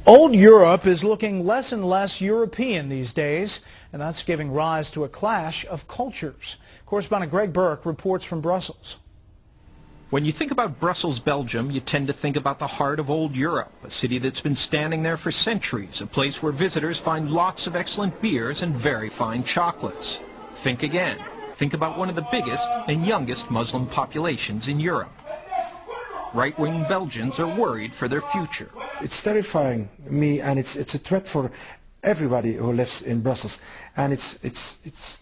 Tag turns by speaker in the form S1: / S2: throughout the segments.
S1: Old Europe is looking less and less European these days, and that's giving rise to a clash of cultures. Correspondent Greg Burke reports from Brussels.
S2: When you think about Brussels, Belgium, you tend to think about the heart of old Europe, a city that's been standing there for centuries, a place where visitors find lots of excellent beers and very fine chocolates. Think again. Think about one of the biggest and youngest Muslim populations in Europe. Right-wing Belgians are worried for their future.
S3: It's terrifying me, and it's a threat for everybody who lives in Brussels. And it's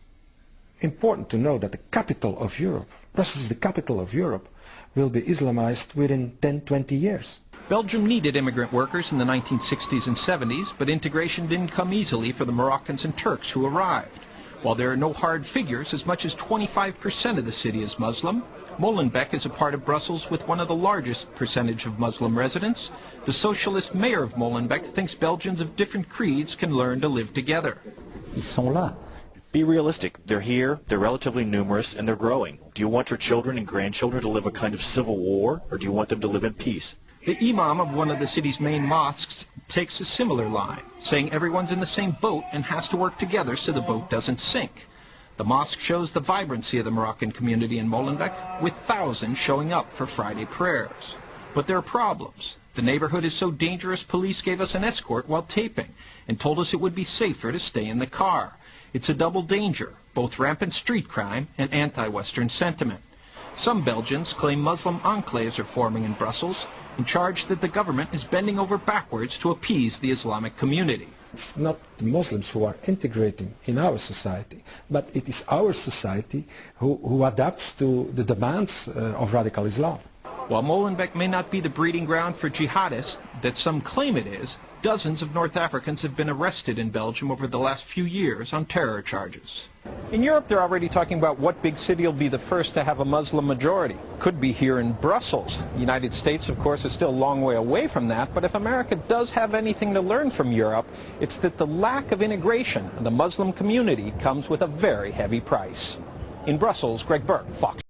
S3: important to know that the capital of Europe, Brussels is the capital of Europe, will be Islamized within 10-20 years.
S2: Belgium needed immigrant workers in the 1960s and 70s, but integration didn't come easily for the Moroccans and Turks who arrived. While there are no hard figures, as much as 25% of the city is Muslim. Molenbeek is a part of Brussels with one of the largest percentage of Muslim residents. The socialist mayor of Molenbeek thinks Belgians of different creeds can learn to live together.
S4: Ils sont là.
S5: Be realistic. They're here, they're relatively numerous, and they're growing. Do you want your children and grandchildren to live a kind of civil war, or do you want them to live in peace?
S2: The imam of one of the city's main mosques takes a similar line, saying everyone's in the same boat and has to work together so the boat doesn't sink. The mosque shows the vibrancy of the Moroccan community in Molenbeek, with thousands showing up for Friday prayers. But there are problems. The neighborhood is so dangerous, police gave us an escort while taping and told us it would be safer to stay in the car. It's a double danger, both rampant street crime and anti-Western sentiment. Some Belgians claim Muslim enclaves are forming in Brussels and charge that the government is bending over backwards to appease the Islamic community.
S3: It's not the Muslims who are integrating in our society, but it is our society who adapts to the demands of radical Islam.
S2: While Molenbeek may not be the breeding ground for jihadists that some claim it is, dozens of North Africans have been arrested in Belgium over the last few years on terror charges. In Europe, they're already talking about what big city will be the first to have a Muslim majority. Could be here in Brussels. The United States, of course, is still a long way away from that, but if America does have anything to learn from Europe, it's that the lack of integration in the Muslim community comes with a very heavy price. In Brussels, Greg Burke, Fox.